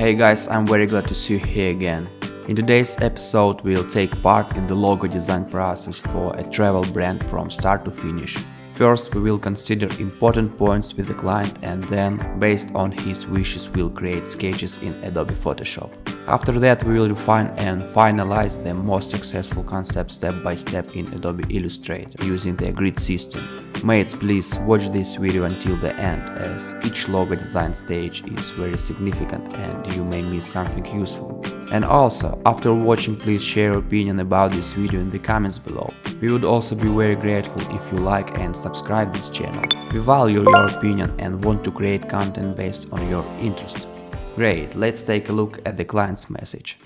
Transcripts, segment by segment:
Hey guys, I'm very glad to see you here again. In today's episode, we'll take part in the logo design process for a travel brand from start to finish. First, we will consider important points with the client and then, based on his wishes, we'll create sketches in Adobe Photoshop. After that, we will refine and finalize the most successful concept step by step in Adobe Illustrator using the grid system. Mates, please watch this video until the end, as each logo design stage is very significant and you may miss something useful. And also, after watching, please share your opinion about this video in the comments below. We would also be very grateful if you like and subscribe this channel. We value your opinion and want to create content based on your interest. Great, let's take a look at the client's message.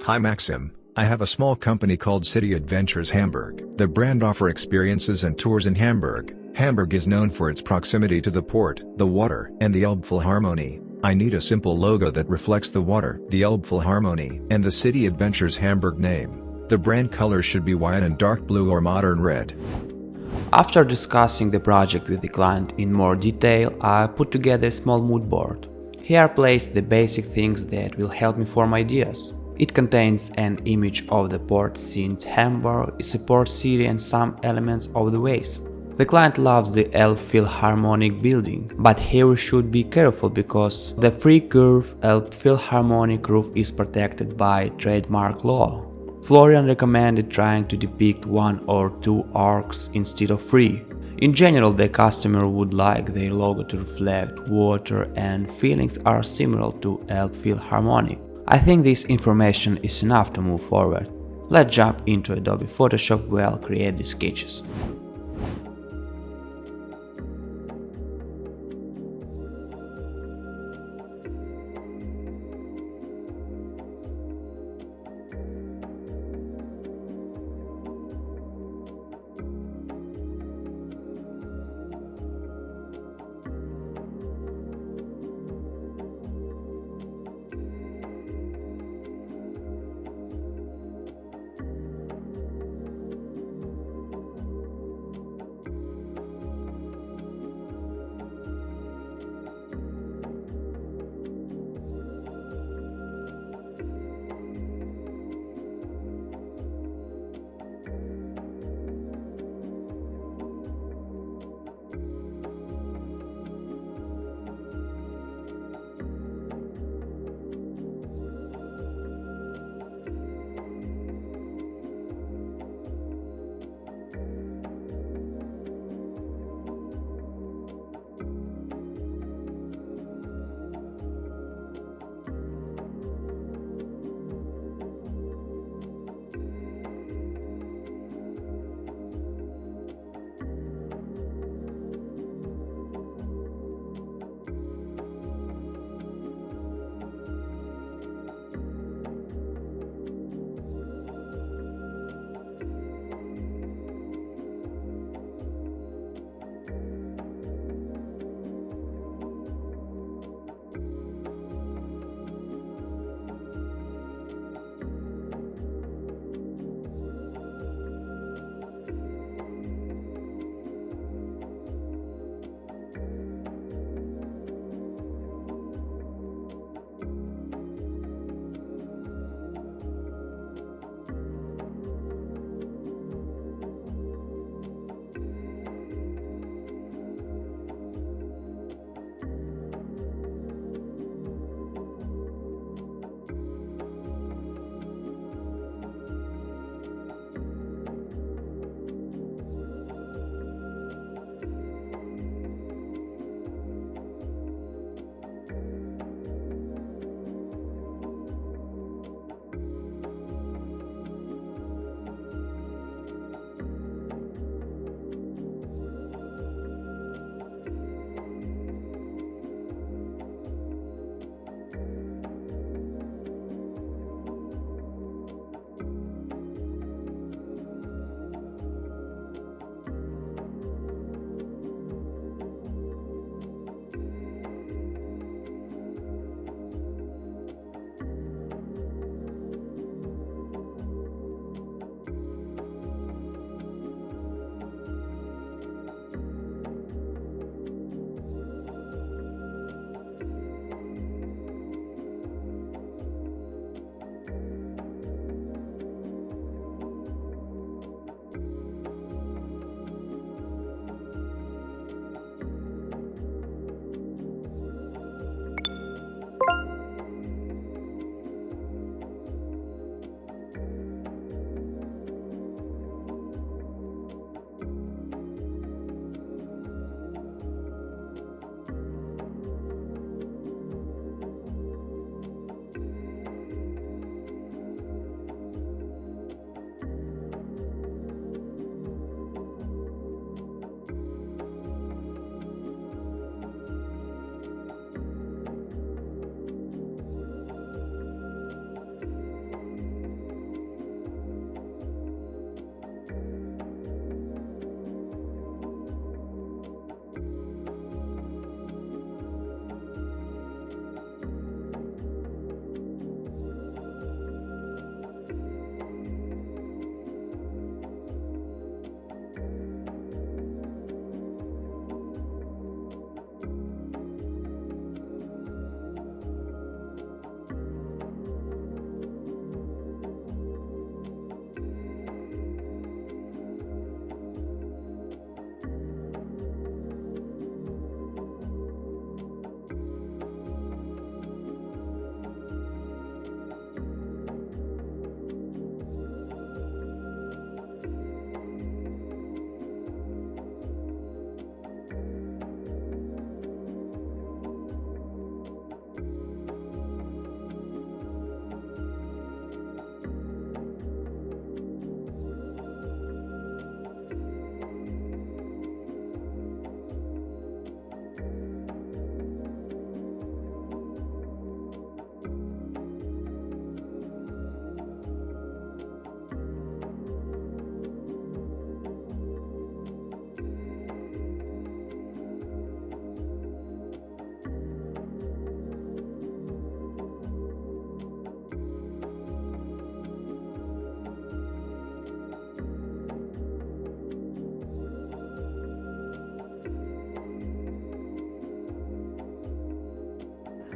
Hi Maxim, I have a small company called City Adventures Hamburg. The brand offer experiences and tours in Hamburg. Hamburg is known for its proximity to the port, the water, and the Elbphilharmonie. I need a simple logo that reflects the water, the Elbphilharmonie, and the City Adventures Hamburg name. The brand colors should be white and dark blue or modern red. After discussing the project with the client in more detail, I put together a small mood board. Here I placed the basic things that will help me form ideas. It contains an image of the port since Hamburg is a port city and some elements of the ways. The client loves the Elbphilharmonic building, but here we should be careful because the free curve Elbphilharmonic roof is protected by trademark law. Florian recommended trying to depict one or two arcs instead of three. In general, the customer would like their logo to reflect water and feelings are similar to Elbphilharmonic. I think this information is enough to move forward. Let's jump into Adobe Photoshop where I'll create the sketches.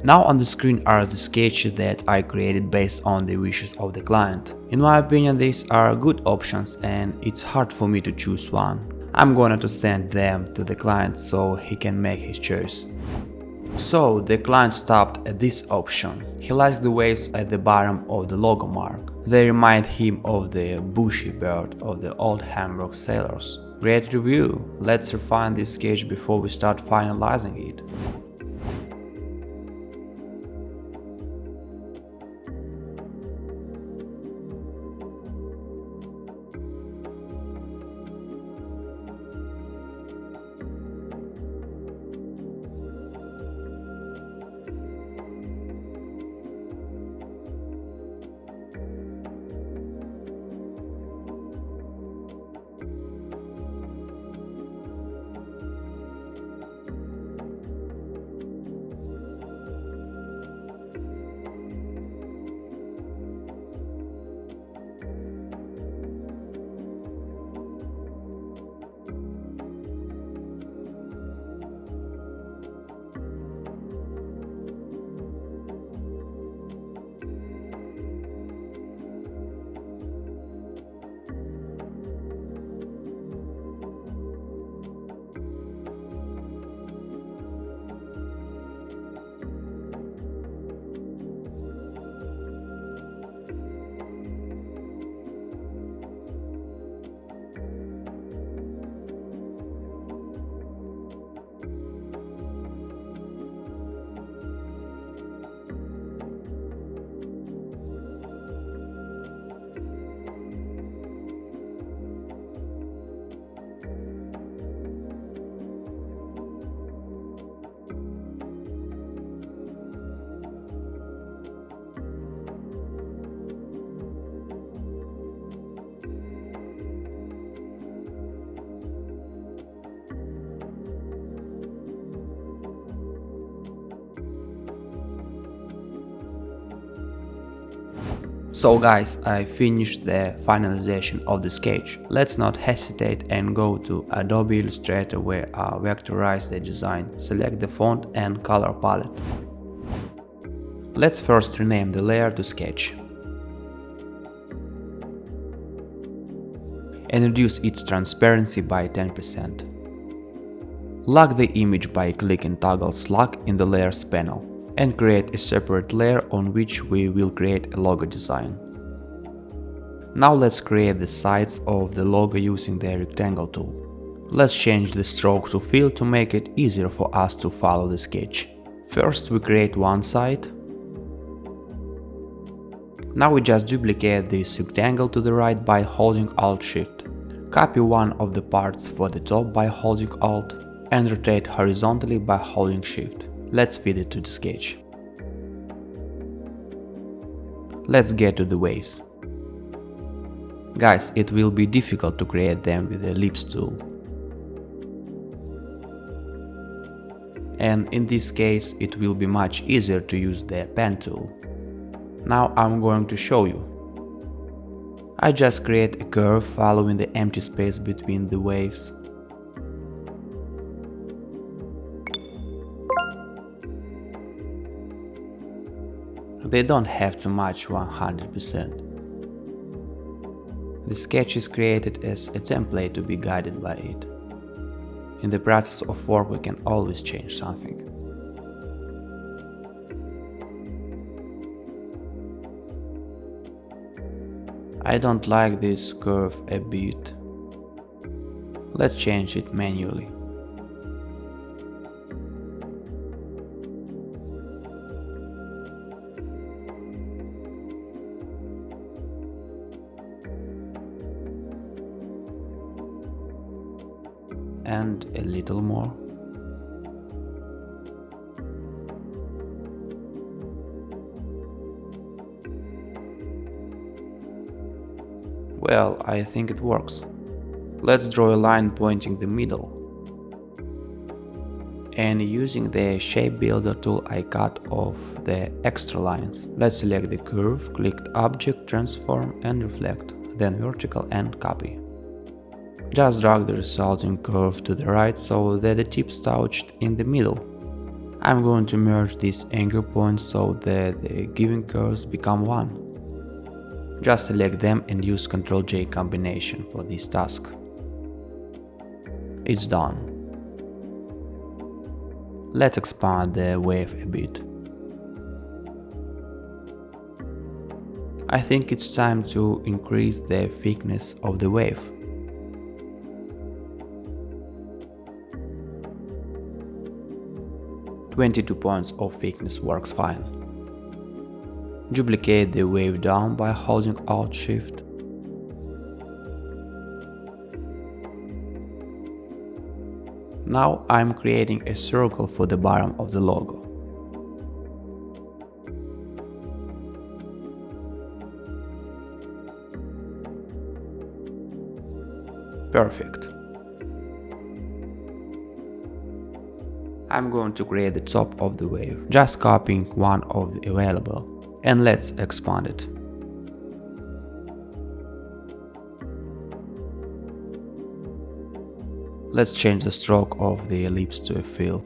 Now on the screen are the sketches that I created based on the wishes of the client. In my opinion, these are good options and it's hard for me to choose one. I'm going to send them to the client so he can make his choice. So the client stopped at this option. He likes the waves at the bottom of the logo mark. They remind him of the bushy bird of the old Hamburg sailors. Great review! Let's refine this sketch before we start finalizing it. So guys, I finished the finalization of the sketch. Let's not hesitate and go to Adobe Illustrator where I vectorize the design, select the font and color palette. Let's first rename the layer to sketch and reduce its transparency by 10%. Lock the image by clicking toggles Lock in the Layers panel and create a separate layer on which we will create a logo design. Now let's create the sides of the logo using the rectangle tool. Let's change the stroke to fill to make it easier for us to follow the sketch. First we create one side. Now we just duplicate this rectangle to the right by holding Alt-Shift. Copy one of the parts for the top by holding Alt and rotate horizontally by holding Shift. Let's feed it to the sketch. Let's get to the waves. Guys, it will be difficult to create them with the ellipse tool. And in this case, it will be much easier to use the pen tool. Now I'm going to show you. I just create a curve following the empty space between the waves. They don't have to match 100%. The sketch is created as a template to be guided by it. In the process of work we can always change something. I don't like this curve a bit. Let's change it manually. And a little more. Well, I think it works. Let's draw a line pointing the middle. And using the shape builder tool I cut off the extra lines. Let's select the curve, click Object, Transform and Reflect, then Vertical and Copy. Just drag the resulting curve to the right so that the tips touched in the middle. I'm going to merge these anchor points so that the given curves become one. Just select them and use Ctrl-J combination for this task. It's done. Let's expand the wave a bit. I think it's time to increase the thickness of the wave. "22 points of thickness works fine. Duplicate the wave down by holding Alt-Shift. Now I'm creating a circle for the bottom of the logo. Perfect. I'm going to create the top of the wave, just copying one of the available, and let's expand it. Let's change the stroke of the ellipse to a fill.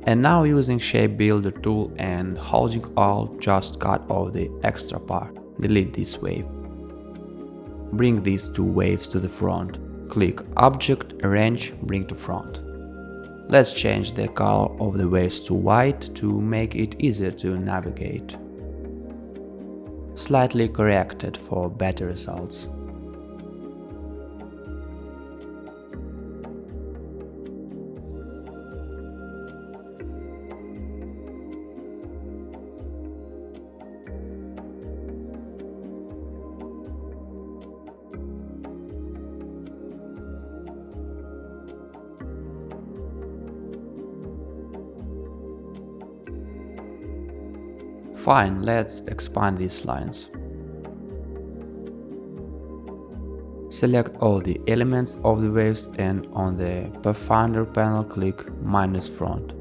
And now using Shape Builder tool and holding Alt, just cut off the extra part. Delete this wave. Bring these two waves to the front. Click Object, Arrange, Bring to Front. Let's change the color of the waves to white to make it easier to navigate. Slightly corrected for better results. Fine, let's expand these lines. Select all the elements of the waves and on the Pathfinder panel click -front.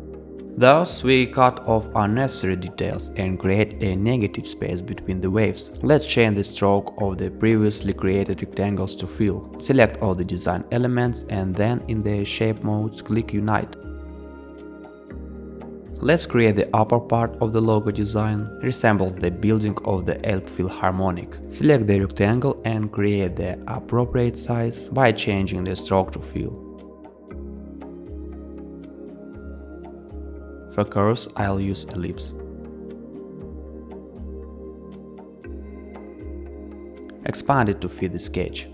Thus we cut off unnecessary details and create a negative space between the waves. Let's change the stroke of the previously created rectangles to fill. Select all the design elements and then in the shape modes click Unite. Let's create the upper part of the logo design. It resembles the building of the Elb Philharmonic. Select the rectangle and create the appropriate size by changing the stroke to fill. For curves, I'll use ellipse. Expand it to fit the sketch.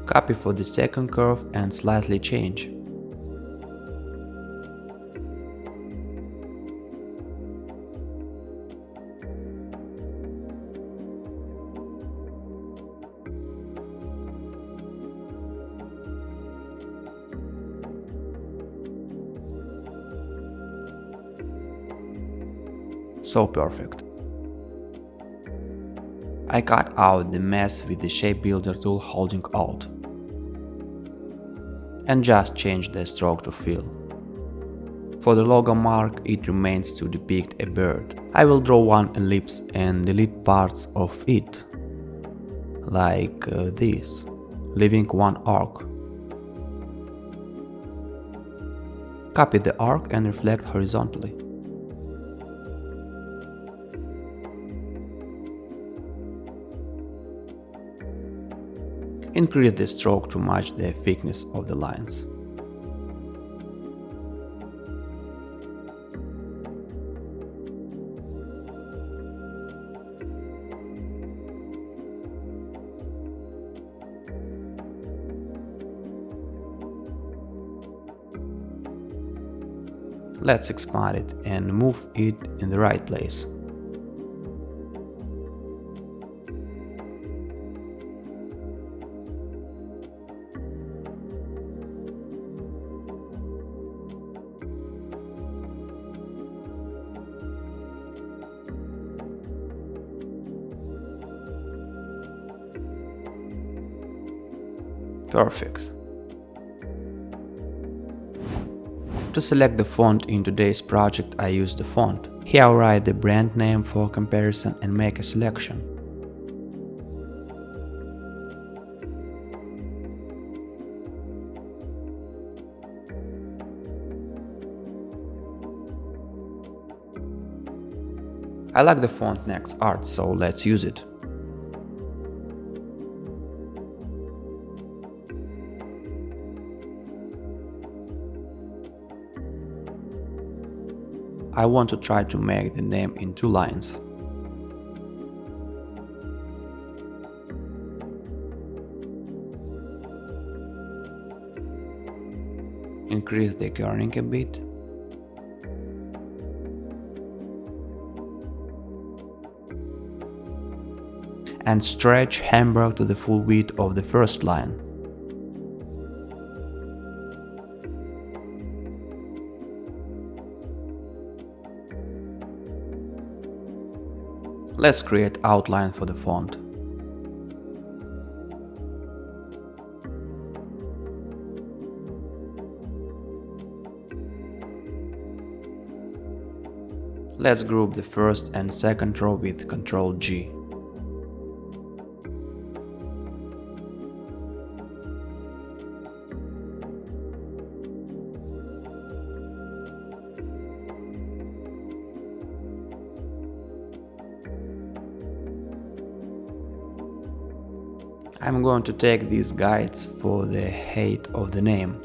Copy for the second curve and slightly change. So perfect. I cut out the mess with the Shape Builder tool holding Alt. And just change the stroke to fill. For the logo mark, it remains to depict a bird. I will draw one ellipse and delete parts of it, like this, leaving one arc. Copy the arc and reflect horizontally. Increase the stroke to match the thickness of the lines. Let's expand it and move it in the right place. Perfect. To select the font in today's project, I use the font. Here I'll write the brand name for comparison and make a selection. I like the font Next art, so let's use it. I want to try to make the name in 2 lines. Increase the kerning a bit. And stretch Hamburg to the full width of the first line. Let's create outline for the font. Let's group the first and second row with Ctrl G. I'm going to take these guides for the height of the name.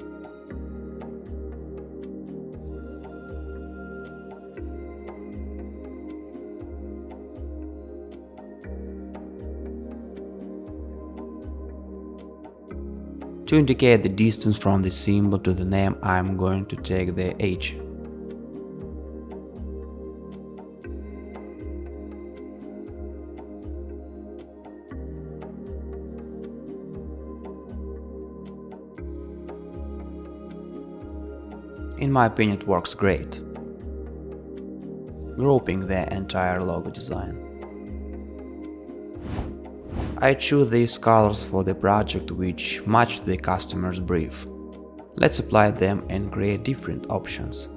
To indicate the distance from the symbol to the name, I'm going to take the H. In my opinion, it works great. Grouping the entire logo design. I choose these colors for the project which match the customer's brief. Let's apply them and create different options.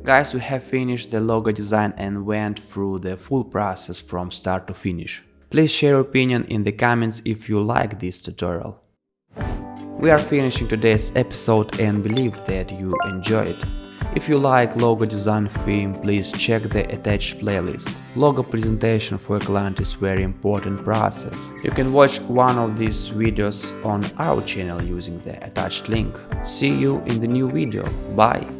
Guys, we have finished the logo design and went through the full process from start to finish. Please share your opinion in the comments if you like this tutorial. We are finishing today's episode and believe that you enjoy it. If you like logo design theme, please check the attached playlist. Logo presentation for a client is very important process. You can watch one of these videos on our channel using the attached link. See you in the new video. Bye!